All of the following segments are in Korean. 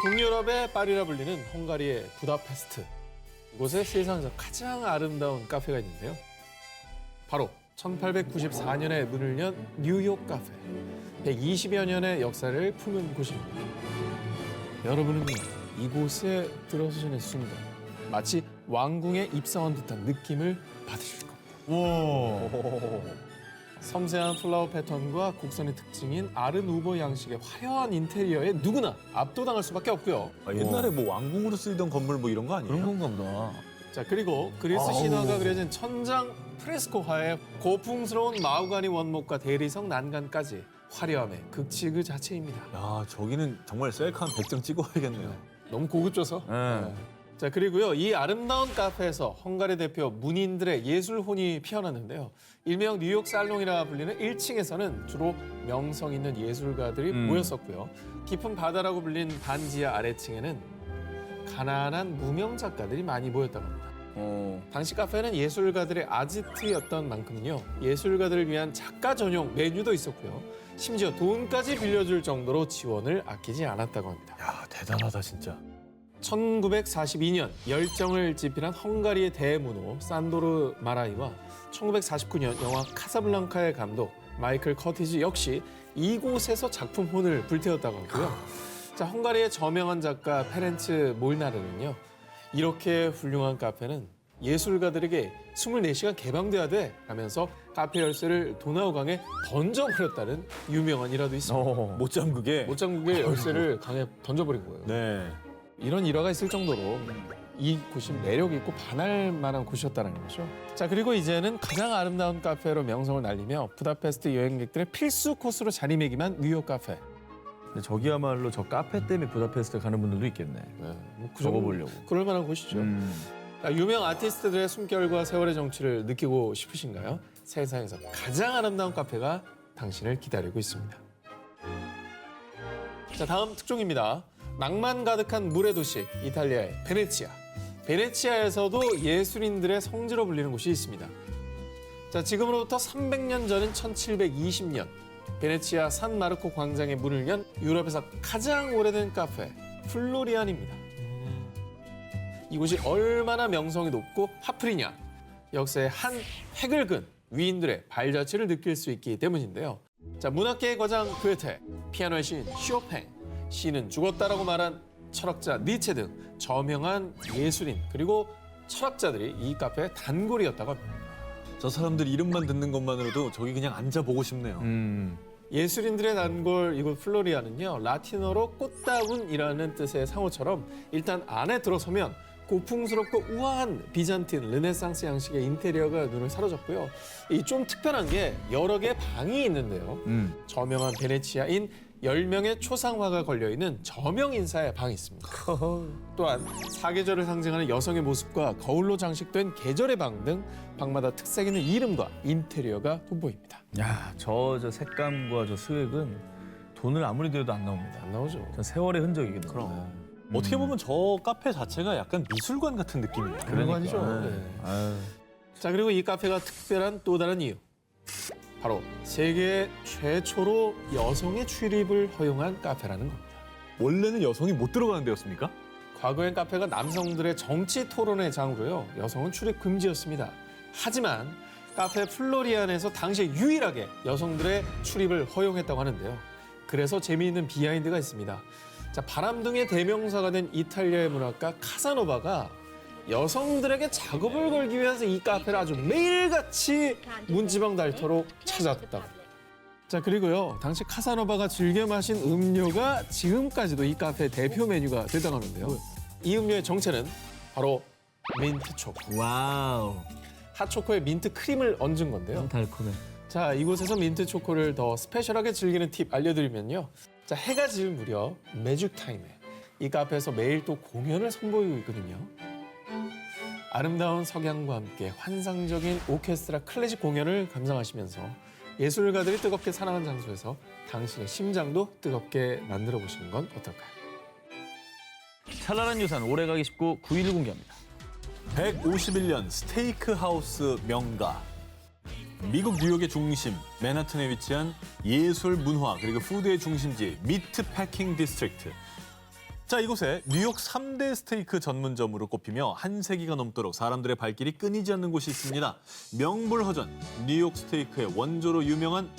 북유럽의 파리라 불리는 헝가리의 부다페스트. 이곳에 세상에서 가장 아름다운 카페가 있는데요. 바로 1894년에 문을 연 뉴욕 카페. 120여 년의 역사를 품은 곳입니다. 여러분은 이곳에 들어서시는 순간 마치 왕궁에 입성한 듯한 느낌을 받으실 겁니다. 와. 섬세한 플라워 패턴과 곡선의 특징인 아르누보 양식의 화려한 인테리어에 누구나 압도당할 수밖에 없고요. 옛날에 뭐 왕궁으로 쓰이던 건물 뭐 이런 거 아니에요? 그런 건가 보다. 자, 그리고 그리스 신화가 그려진 천장 프레스코화에 고풍스러운 마우가니 원목과 대리석 난간까지 화려함의 극치 그 자체입니다. 야, 저기는 정말 셀카 한 100장 찍어야겠네요. 너무 고급져서. 네. 자, 그리고요, 이 아름다운 카페에서 헝가리 대표 문인들의 예술혼이 피어났는데요. 일명 뉴욕 살롱이라 불리는 1층에서는 주로 명성 있는 예술가들이 모였었고요. 깊은 바다라고 불린 반지하 아래층에는 가난한 무명 작가들이 많이 모였다고 합니다. 당시 카페는 예술가들의 아지트였던 만큼요. 예술가들을 위한 작가 전용 메뉴도 있었고요. 심지어 돈까지 빌려줄 정도로 지원을 아끼지 않았다고 합니다. 야, 대단하다 진짜. 1942년 열정을 집필한 헝가리의 대문호 산도르 마라이와 1949년 영화 카사블랑카의 감독 마이클 커티지 역시 이곳에서 작품혼을 불태웠다고 하고요. 자, 헝가리의 저명한 작가 페렌츠 몰나르는요. 이렇게 훌륭한 카페는 예술가들에게 24시간 개방돼야 돼 하면서 카페 열쇠를 도나우강에 던져버렸다는 유명한 일화도 있습니다. 못 잠그게. 못장국의 열쇠를 강에 던져버린 거예요. 네. 이런 일화가 있을 정도로 이 곳이 매력 있고 반할 만한 곳이었다는 거죠. 자, 그리고 이제는 가장 아름다운 카페로 명성을 날리며 부다페스트 여행객들의 필수 코스로 자리매김한 뉴욕 카페. 근데 저기야말로 저 카페 때문에 부다페스트 가는 분들도 있겠네. 네, 뭐그 적어보려고. 그럴 만한 곳이죠. 자, 유명 아티스트들의 숨결과 세월의 정취를 느끼고 싶으신가요? 세상에서 가장 아름다운 카페가 당신을 기다리고 있습니다. 자, 다음 특종입니다. 낭만 가득한 물의 도시 이탈리아의 베네치아. 베네치아에서도 예술인들의 성지로 불리는 곳이 있습니다. 자, 지금으로부터 300년 전인 1720년 베네치아 산 마르코 광장에 문을 연 유럽에서 가장 오래된 카페 플로리안입니다. 이곳이 얼마나 명성이 높고 화풀이냐. 역사의 한 획을 그은 위인들의 발자취를 느낄 수 있기 때문인데요. 자, 문학계의 거장 괴테, 피아노의 시인 쇼팽, 시는 죽었다라고 말한 철학자 니체 등 저명한 예술인 그리고 철학자들이 이 카페의 단골이었다고 합니다. 저 사람들 이름만 듣는 것만으로도 저기 그냥 앉아보고 싶네요. 예술인들의 단골 이곳 플로리아는요. 라틴어로 꽃다운이라는 뜻의 상호처럼 일단 안에 들어서면 고풍스럽고 우아한 비잔틴 르네상스 양식의 인테리어가 눈을 사로잡고요. 이 좀 특별한 게 여러 개의 방이 있는데요. 저명한 베네치아인 10명의 초상화가 걸려있는 저명 인사의 방이 있습니다. 또한 사계절을 상징하는 여성의 모습과 거울로 장식된 계절의 방 등 방마다 특색 있는 이름과 인테리어가 돋보입니다. 야, 저 색감과 저 스웩은 돈을 아무리 들여도 안 나옵니다. 안 나오죠? 전 세월의 흔적이거든요. 그럼. 어떻게 보면 저 카페 자체가 약간 미술관 같은 느낌이에요. 그런 아니죠. 네. 아유. 자, 그리고 이 카페가 특별한 또 다른 이유. 바로 세계 최초로 여성의 출입을 허용한 카페라는 겁니다. 원래는 여성이 못 들어가는 데였습니까? 과거엔 카페가 남성들의 정치 토론의 장으로요. 여성은 출입 금지였습니다. 하지만 카페 플로리안에서 당시에 유일하게 여성들의 출입을 허용했다고 하는데요. 그래서 재미있는 비하인드가 있습니다. 자, 바람둥이의 대명사가 된 이탈리아의 문학가 카사노바가 여성들에게 작업을 걸기 위해서 이 카페를 아주 매일같이 문지방 달터로 찾았다고. 자, 그리고요. 당시 카사노바가 즐겨 마신 음료가 지금까지도 이 카페의 대표 메뉴가 됐다고 하는데요. 이 음료의 정체는 바로 민트 초코. 와우. 핫초코에 민트 크림을 얹은 건데요. 달콤해. 자, 이곳에서 민트 초코를 더 스페셜하게 즐기는 팁 알려드리면요. 자, 해가 질 무렵 매직 타임에 이 카페에서 매일 또 공연을 선보이고 있거든요. 아름다운 석양과 함께 환상적인 오케스트라 클래식 공연을 감상하시면서 예술가들이 뜨겁게 사랑한 장소에서 당신의 심장도 뜨겁게 만들어 보시는 건 어떨까요? 찬란한 유산 오래 가기 쉽고 9일 공개합니다. 151년 스테이크 하우스 명가. 미국 뉴욕의 중심, 맨하튼에 위치한 예술, 문화, 그리고 푸드의 중심지, 미트 패킹 디스트릭트. 자, 이곳에 뉴욕 3대 스테이크 전문점으로 꼽히며 한 세기가 넘도록 사람들의 발길이 끊이지 않는 곳이 있습니다. 명불허전 뉴욕 스테이크의 원조로 유명한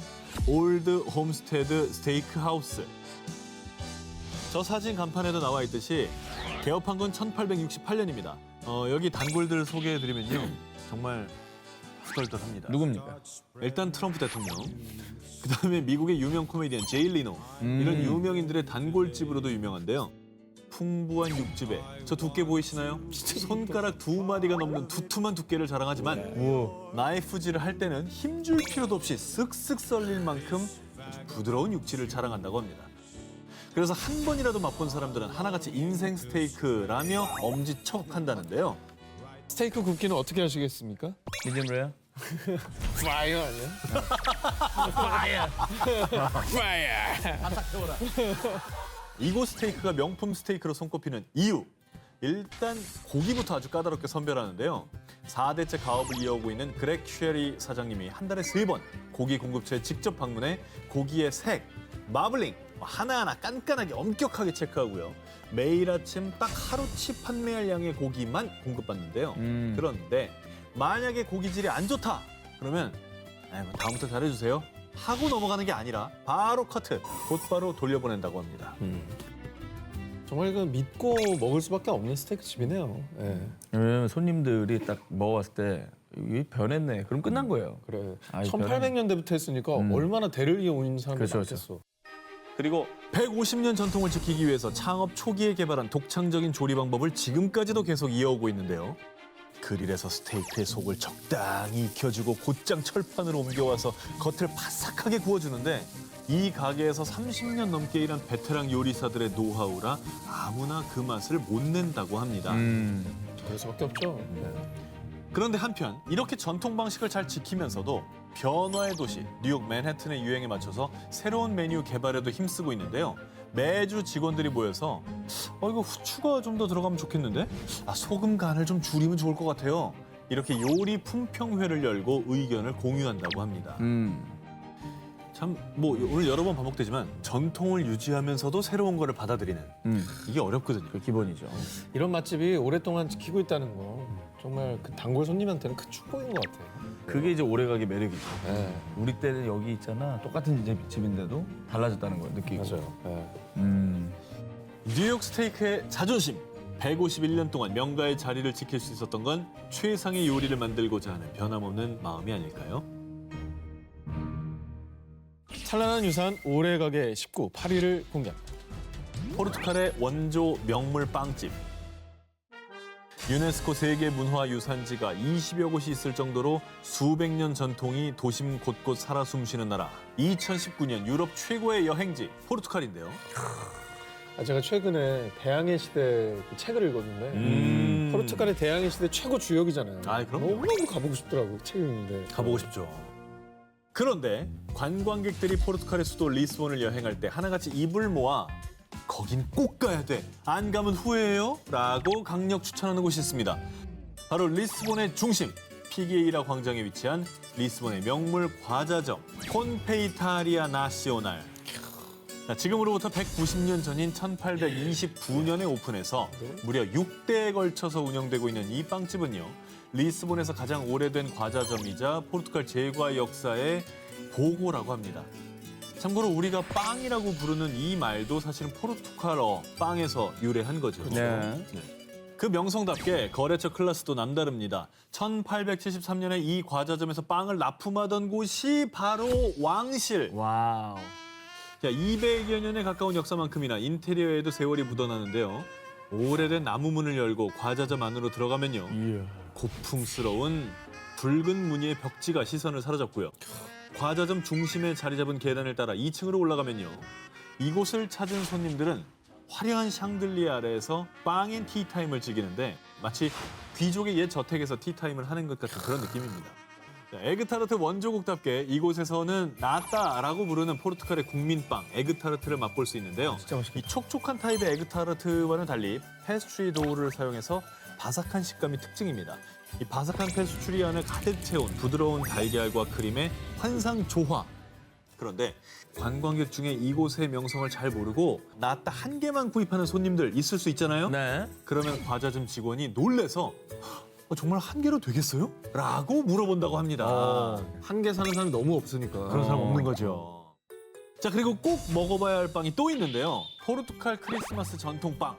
올드 홈스테드 스테이크 하우스. 저 사진 간판에도 나와 있듯이 개업한 건 1868년입니다. 여기 단골들 소개해드리면요. 정말 후덜덜합니다. 누굽니까? 일단 트럼프 대통령, 그다음에 미국의 유명 코미디언 제이 리노, 이런 유명인들의 단골집으로도 유명한데요. 풍부한 육즙에 저 두께 보이시나요? 손가락 2마디가 넘는 두툼한 두께를 자랑하지만 우와. 나이프질을 할 때는 힘줄 필요도 없이 쓱쓱 썰릴 만큼 아주 부드러운 육질을 자랑한다고 합니다. 그래서 한 번이라도 맛본 사람들은 하나같이 인생 스테이크라며 엄지척한다는데요. 스테이크 굽기는 어떻게 하시겠습니까? 미디엄 레어? 파이어 아니야? 이곳 스테이크가 명품 스테이크로 손꼽히는 이유. 일단 고기부터 아주 까다롭게 선별하는데요. 4대째 가업을 이어오고 있는 그렉 쉐리 사장님이 한 달에 3번 고기 공급처에 직접 방문해 고기의 색, 마블링 하나하나 깐깐하게 엄격하게 체크하고요. 매일 아침 딱 하루치 판매할 양의 고기만 공급받는데요. 그런데 만약에 고기질이 안 좋다 그러면 뭐 다음부터 잘해주세요 하고 넘어가는 게 아니라 바로 커트, 곧바로 돌려보낸다고 합니다. 정말 그 믿고 먹을 수밖에 없는 스테이크 집이네요. 예. 왜냐면 손님들이 딱 먹어봤을 때 이게 변했네. 그럼 끝난 거예요. 그래. 아이, 1800년대부터 했으니까 얼마나 대를 이어온 사람들이 그렇죠, 많겠어. 그리고 150년 전통을 지키기 위해서 창업 초기에 개발한 독창적인 조리 방법을 지금까지도 계속 이어오고 있는데요. 그릴에서 스테이크의 속을 적당히 익혀주고 곧장 철판으로 옮겨와서 겉을 바삭하게 구워주는데 이 가게에서 30년 넘게 일한 베테랑 요리사들의 노하우라 아무나 그 맛을 못 낸다고 합니다. 그럴 수밖에 없죠. 그런데 한편 이렇게 전통 방식을 잘 지키면서도 변화의 도시 뉴욕 맨해튼의 유행에 맞춰서 새로운 메뉴 개발에도 힘쓰고 있는데요. 매주 직원들이 모여서 이거 후추가 좀 더 들어가면 좋겠는데? 소금 간을 좀 줄이면 좋을 것 같아요. 이렇게 요리 품평회를 열고 의견을 공유한다고 합니다. 참 오늘 여러 번 반복되지만 전통을 유지하면서도 새로운 거를 받아들이는 이게 어렵거든요. 그 기본이죠. 이런 맛집이 오랫동안 지키고 있다는 거 정말 그 단골 손님한테는 큰 축복인 것 같아요. 그게 이제 오래가기 매력이죠. 네, 우리 때는 여기 있잖아. 똑같은 이제 집인데도 달라졌다는 걸 느끼고. 맞아요. 네. 뉴욕 스테이크의 자존심. 151년 동안 명가의 자리를 지킬 수 있었던 건 최상의 요리를 만들고자 하는 변함없는 마음이 아닐까요? 찬란한 유산 오래가게 19, 8위를 공개합니다. 포르투갈의 원조 명물 빵집. 유네스코 세계문화유산지가 20여 곳이 있을 정도로 수백 년 전통이 도심 곳곳 살아 숨쉬는 나라. 2019년 유럽 최고의 여행지 포르투갈인데요. 제가 최근에 대항해 시대 그 책을 읽었는데 포르투갈의 대항해 시대 최고 주역이잖아요. 그럼요. 너무너무 가보고 싶더라고요. 책 읽는데. 가보고 싶죠. 그런데 관광객들이 포르투갈의 수도 리스본을 여행할 때 하나같이 입을 모아 거긴 꼭 가야 돼. 안 가면 후회해요. 라고 강력 추천하는 곳이 있습니다. 바로 리스본의 중심, 피게이라 광장에 위치한 리스본의 명물 과자점 콘페이타리아 나시오날. 지금으로부터 190년 전인 1829년에 오픈해서 무려 6대에 걸쳐서 운영되고 있는 이 빵집은요. 리스본에서 가장 오래된 과자점이자 포르투갈 제과 역사의 보고라고 합니다. 참고로 우리가 빵이라고 부르는 이 말도 사실은 포르투갈어 빵에서 유래한 거죠. 네. 그 명성답게 거래처 클래스도 남다릅니다. 1873년에 이 과자점에서 빵을 납품하던 곳이 바로 왕실. 와우. 자, 200여 년에 가까운 역사만큼이나 인테리어에도 세월이 묻어나는데요. 오래된 나무문을 열고 과자점 안으로 들어가면요. 이야. 고풍스러운 붉은 무늬의 벽지가 시선을 사로잡고요. 과자점 중심에 자리 잡은 계단을 따라 2층으로 올라가면요. 이곳을 찾은 손님들은 화려한 샹들리에 아래에서 빵 앤 티타임을 즐기는데 마치 귀족의 옛 저택에서 티타임을 하는 것 같은 그런 느낌입니다. 에그타르트 원조국답게 이곳에서는 나따라고 부르는 포르투갈의 국민빵 에그타르트를 맛볼 수 있는데요. 진짜 맛있겠다. 이 촉촉한 타입의 에그타르트와는 달리 페스트리 도우를 사용해서 바삭한 식감이 특징입니다. 이 바삭한 페스트리 안을 가득 채운 부드러운 달걀과 크림의 환상 조화. 그런데 관광객 중에 이곳의 명성을 잘 모르고 나 딱 한 개만 구입하는 손님들 있을 수 있잖아요. 네. 그러면 과자점 직원이 놀래서 정말 한 개로 되겠어요? 라고 물어본다고 합니다. 한 개 사는 사람이 너무 없으니까. 그런 사람 없는 거죠. 자, 그리고 꼭 먹어봐야 할 빵이 또 있는데요. 포르투갈 크리스마스 전통빵,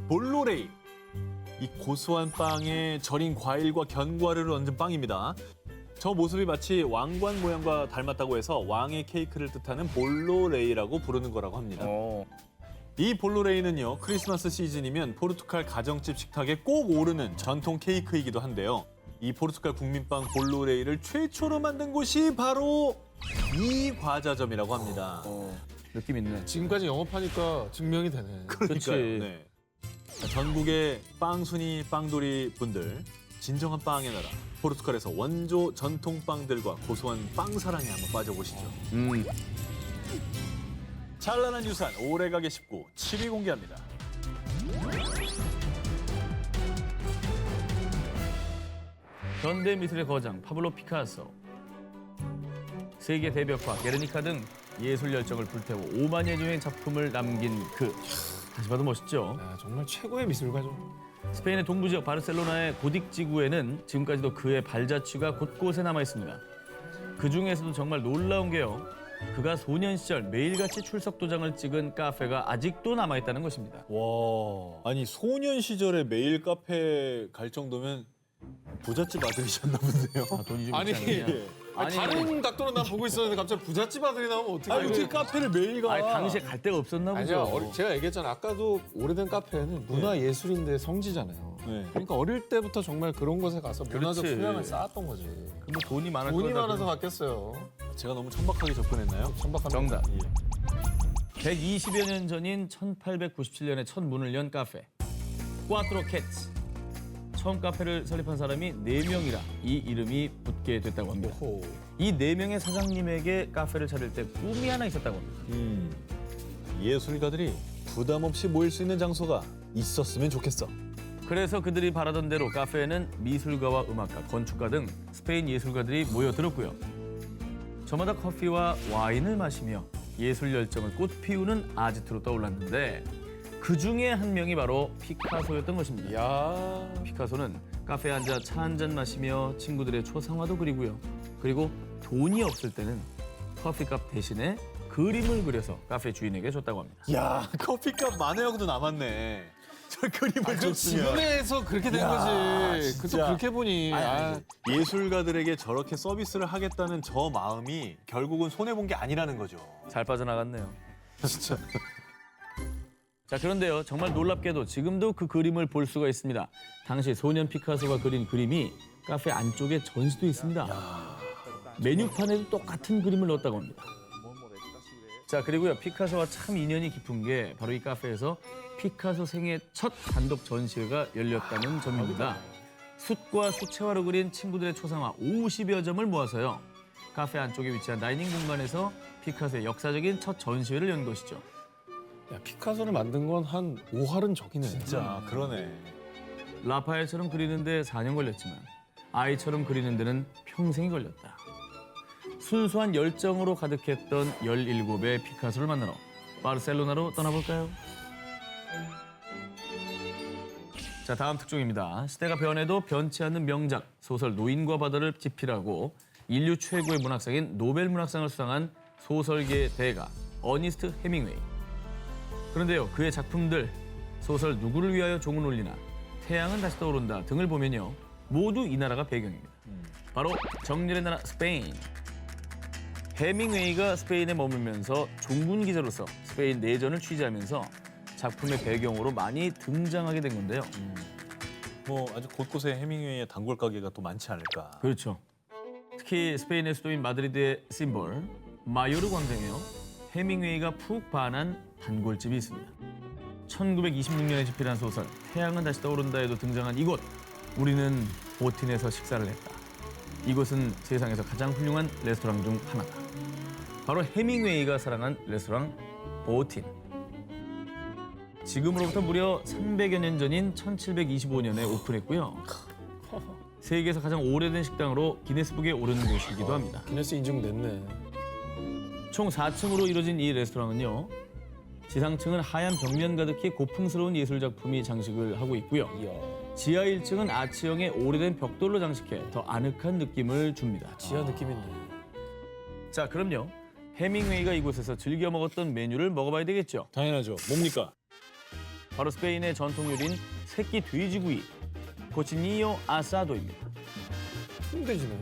볼로레이. 이 고소한 빵에 절인 과일과 견과류를 얹은 빵입니다. 저 모습이 마치 왕관 모양과 닮았다고 해서 왕의 케이크를 뜻하는 볼로레이라고 부르는 거라고 합니다. 이 볼로레이는요, 크리스마스 시즌이면 포르투갈 가정집 식탁에 꼭 오르는 전통 케이크이기도 한데요. 이 포르투갈 국민빵 볼로레이를 최초로 만든 곳이 바로 이 과자점이라고 합니다. 느낌 있네. 지금까지 영업하니까 증명이 되네. 그치. 네. 자, 전국의 빵순이 빵돌이 분들, 진정한 빵의 나라 포르투갈에서 원조 전통 빵들과 고소한 빵 사랑에 한번 빠져보시죠. 찬란한 유산 오래가게 19 7위 공개합니다. 현대 미술의 거장 파블로 피카소. 세계 대벽화 게르니카 등 예술 열정을 불태워 5만여 점의 작품을 남긴 그. 다시 봐도 멋있죠. 아, 정말 최고의 미술가죠. 스페인의 동부 지역 바르셀로나의 고딕 지구에는 지금까지도 그의 발자취가 곳곳에 남아 있습니다. 그 중에서도 정말 놀라운 게요. 그가 소년 시절 매일같이 출석 도장을 찍은 카페가 아직도 남아 있다는 것입니다. 와, 아니 소년 시절에 매일 카페 갈 정도면 부잣집 아들이셨나 본데요. 아, 돈이 좀 아니, 있지 않느냐. 아니, 다른 각도로 난 보고 있었는데 갑자기 부잣집 아들이 나오면 어떡해. 아니 어떻게 카페를 매일 가? 아니, 당시에 갈 데가 없었나 아니요, 보죠. 제가 얘기했잖아요. 아까도 오래된 카페는 문화예술인데 성지잖아요. 네. 그러니까 어릴 때부터 정말 그런 곳에 가서 문화적 그렇지. 소양을 쌓았던 거지. 뭐 돈이 많을 돈이 거다. 많아서 갔겠어요. 제가 너무 천박하게 접근했나요? 천박합니다. 정답. 예. 120여 년 전인 1897년에 첫 문을 연 카페. 꽈트로 캣츠. 처음 카페를 설립한 사람이 4명이라 이 이름이 붙게 됐다고 합니다. 오호. 이 4명의 사장님에게 카페를 차릴 때 꿈이 하나 있었다고 합니다. 예술가들이 부담 없이 모일 수 있는 장소가 있었으면 좋겠어. 그래서 그들이 바라던 대로 카페에는 미술가와 음악가, 건축가 등 스페인 예술가들이 모여들었고요. 저마다 커피와 와인을 마시며 예술 열정을 꽃피우는 아지트로 떠올랐는데 그 중에 한 명이 바로 피카소였던 것입니다. 야. 피카소는 카페에 앉아 차 한 잔 마시며 친구들의 초상화도 그리고요. 그리고 돈이 없을 때는 커피값 대신에 그림을 그려서 카페 주인에게 줬다고 합니다. 야, 커피값 만회하고도 남았네. 저 그림을 줬으면. 지금에서 그렇게 된 거지. 그 또 진짜. 그렇게 보니. 아, 예술가들에게 저렇게 서비스를 하겠다는 저 마음이 결국은 손해본 게 아니라는 거죠. 잘 빠져나갔네요. 진짜. 자, 그런데요. 정말 놀랍게도 지금도 그 그림을 볼 수가 있습니다. 당시 소년 피카소가 그린 그림이 카페 안쪽에 전시도 있습니다. 메뉴판에도 똑같은 그림을 넣었다고 합니다. 자, 그리고요. 피카소와 참 인연이 깊은 게 바로 이 카페에서 피카소 생애 첫 단독 전시회가 열렸다는 점입니다. 숯과 수채화로 그린 친구들의 초상화 50여 점을 모아서요. 카페 안쪽에 위치한 다이닝 공간에서 피카소의 역사적인 첫 전시회를 연 것이죠. 야, 피카소를 만든 건 한 5할은 적이네. 진짜 그러네. 라파엘처럼 그리는데 4년 걸렸지만 아이처럼 그리는 데는 평생이 걸렸다. 순수한 열정으로 가득했던 17의 피카소를 만나러 바르셀로나로 떠나볼까요? 자, 다음 특종입니다. 시대가 변해도 변치 않는 명작, 소설 노인과 바다를 집필하고 인류 최고의 문학상인 노벨 문학상을 수상한 소설계의 대가 어니스트 헤밍웨이. 그런데요, 그의 작품들, 소설 누구를 위하여 종을 울리나, 태양은 다시 떠오른다 등을 보면요, 모두 이 나라가 배경입니다. 바로 정열의 나라 스페인. 헤밍웨이가 스페인에 머물면서 종군 기자로서 스페인 내전을 취재하면서 작품의 배경으로 많이 등장하게 된 건데요. 뭐 아주 곳곳에 해밍웨이의 단골 가게가 또 많지 않을까. 그렇죠. 특히 스페인의 수도인 마드리드의 심볼 마요르 광장에요. 헤밍웨이가 푹 반한 단골집이 있습니다. 1926년에 집필한 소설 태양은 다시 떠오른다에도 등장한 이곳. 우리는 보틴에서 식사를 했다. 이곳은 세상에서 가장 훌륭한 레스토랑 중 하나다. 바로 헤밍웨이가 사랑한 레스토랑 보틴. 지금으로부터 무려 300여 년 전인 1725년에 오픈했고요. 세계에서 가장 오래된 식당으로 기네스북에 오른 곳이기도 합니다. 기네스 인증됐네. 총 4층으로 이루어진 이 레스토랑은요. 지상층은 하얀 벽면 가득히 고풍스러운 예술 작품이 장식을 하고 있고요. 지하 1층은 아치형의 오래된 벽돌로 장식해 더 아늑한 느낌을 줍니다. 지하 느낌 있네. 자, 그럼요. 해밍웨이가 이곳에서 즐겨 먹었던 메뉴를 먹어봐야 되겠죠. 당연하죠. 뭡니까? 바로 스페인의 전통 요리인 새끼 돼지구이, 코치니요 아사도입니다. 콩돼지네.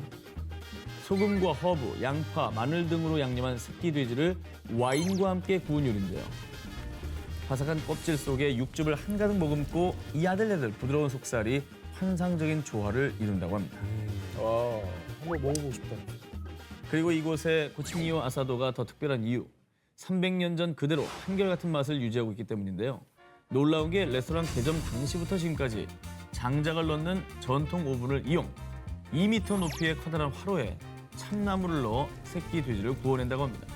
소금과 허브, 양파, 마늘 등으로 양념한 새끼 돼지를 와인과 함께 구운 요리인데요. 바삭한 껍질 속에 육즙을 한가득 머금고 야들야들 부드러운 속살이 환상적인 조화를 이룬다고 합니다. 와, 한번 먹어보고 싶다. 그리고 이곳의 코치니요 아사도가 더 특별한 이유, 300년 전 그대로 한결같은 맛을 유지하고 있기 때문인데요. 놀라운 게 레스토랑 개점 당시부터 지금까지 장작을 넣는 전통 오븐을 이용, 2m 높이의 커다란 화로에 참나무를 넣어 새끼 돼지를 구워낸다고 합니다.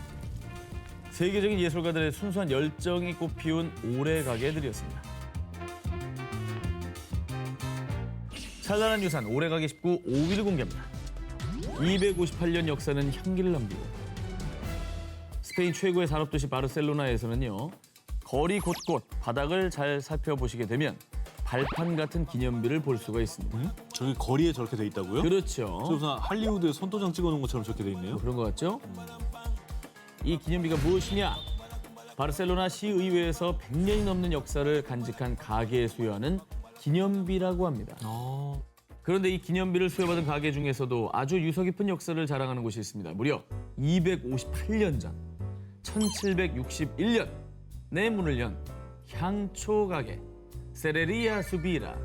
세계적인 예술가들의 순수한 열정이 꽃피운 오래가게 들이었습니다. 찬란한 유산 오래가게 19 5위를 공개합니다. 258년 역사는 향기를 남기고 스페인 최고의 산업도시 바르셀로나에서는요. 거리 곳곳 바닥을 잘 살펴보시게 되면 발판 같은 기념비를 볼 수가 있습니다. 저기 거리에 저렇게 돼 있다고요? 그렇죠. 무슨 할리우드에 손도장 찍어놓은 것처럼 저렇게 돼 있네요. 그런 것 같죠? 이 기념비가 무엇이냐? 바르셀로나 시의회에서 100년이 넘는 역사를 간직한 가게에 수여하는 기념비라고 합니다. 그런데 이 기념비를 수여받은 가게 중에서도 아주 유서 깊은 역사를 자랑하는 곳이 있습니다. 무려 258년 전, 1761년 내 문을 연 향초 가게, 세레리아 수비라.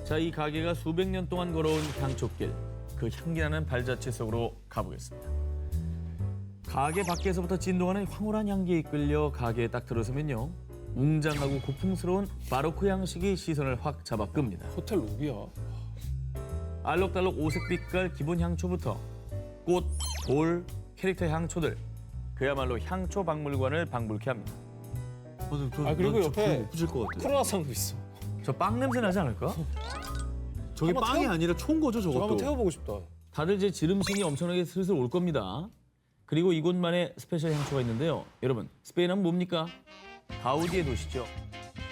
자, 이 가게가 수백 년 동안 걸어온 향초길, 그 향기나는 발자취 속으로 가보겠습니다. 가게 밖에서부터 진동하는 황홀한 향기에 이끌려 가게에 딱 들어서면요. 웅장하고 고풍스러운 바로크 양식이 시선을 확 잡아 끕니다. 호텔 로비야. 알록달록 오색 빛깔 기본 향초부터 꽃, 돌, 캐릭터 향초들, 그야말로 향초 박물관을 방불케 합니다. 그리고 옆에 못 붙일 것 같아요. 크로아상도 있어. 저 빵 냄새 나지 않을까? 저게 한번 빵이 아니라 총 거죠, 저거 한번 저것도. 태워보고 싶다. 다들 이제 지름신이 엄청나게 슬슬 올 겁니다. 그리고 이곳만의 스페셜 향초가 있는데요. 여러분, 스페인 하면 뭡니까? 가우디의 도시죠.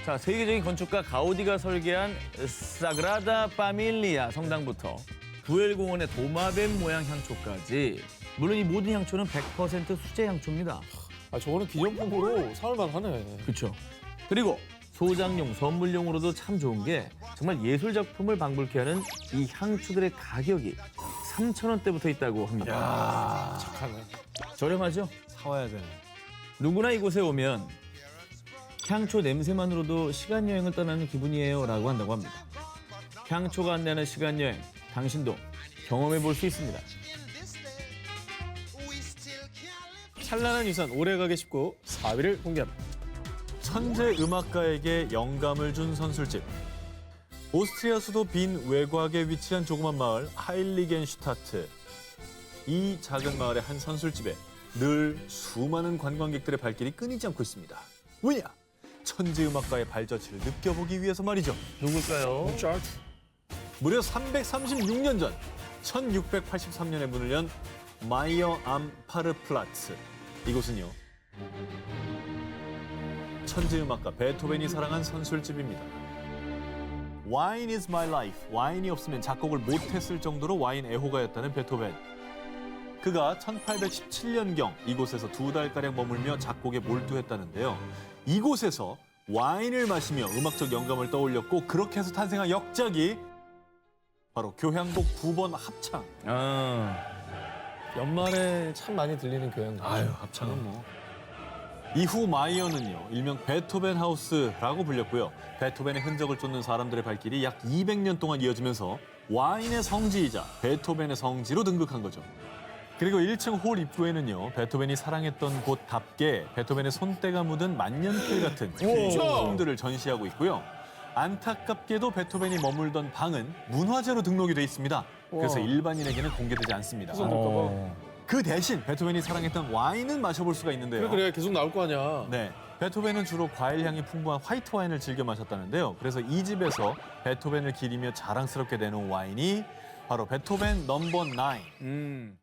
자, 세계적인 건축가 가우디가 설계한 사그라다 파밀리아 성당부터 부엘 공원의 도마뱀 모양 향초까지, 물론 이 모든 향초는 100% 수제 향초입니다. 아, 저거는 기념품으로 사올만 하네. 그렇죠. 그리고 소장용, 선물용으로도 참 좋은 게 정말 예술 작품을 방불케 하는 이 향초들의 가격이 3,000원대부터 있다고 합니다. 착하네. 저렴하죠? 사와야 되네. 누구나 이곳에 오면 향초 냄새만으로도 시간 여행을 떠나는 기분이에요라고 한다고 합니다. 향초가 안내하는 시간 여행, 당신도 경험해 볼 수 있습니다. 찬란한 유산 오래가게 19 4위를 공개합니다. 천재 음악가에게 영감을 준 선술집. 오스트리아 수도 빈 외곽에 위치한 조그만 마을 하일리겐슈타트. 이 작은 마을의 한 선술집에 늘 수많은 관광객들의 발길이 끊이지 않고 있습니다. 왜냐? 천재 음악가의 발자취를 느껴보기 위해서 말이죠. 누굴까요? 무려 336년 전 1683년에 문을 연 마이어 암 파르플라츠. 이곳은요. 천재 음악가 베토벤이 사랑한 선술집입니다. Wine is my life. 와인이 없으면 작곡을 못했을 정도로 와인 애호가였다는 베토벤. 그가 1817년경 이곳에서 2달가량 머물며 작곡에 몰두했다는데요. 이곳에서 와인을 마시며 음악적 영감을 떠올렸고 그렇게 해서 탄생한 역작이 바로 교향곡 9번 합창. 연말에 참 많이 들리는 교향곡. 합창은 뭐. 이후 마이어는요, 일명 베토벤 하우스라고 불렸고요. 베토벤의 흔적을 쫓는 사람들의 발길이 약 200년 동안 이어지면서 와인의 성지이자 베토벤의 성지로 등극한 거죠. 그리고 1층 홀 입구에는요, 베토벤이 사랑했던 곳답게 베토벤의 손때가 묻은 만년필 같은 작품들을 전시하고 있고요. 안타깝게도 베토벤이 머물던 방은 문화재로 등록이 돼 있습니다. 그래서 일반인에게는 공개되지 않습니다. 그 대신 베토벤이 사랑했던 와인은 마셔볼 수가 있는데요. 그래 계속 나올 거 아니야. 네, 베토벤은 주로 과일 향이 풍부한 화이트 와인을 즐겨 마셨다는데요. 그래서 이 집에서 베토벤을 기리며 자랑스럽게 내놓은 와인이 바로 베토벤 넘버 9.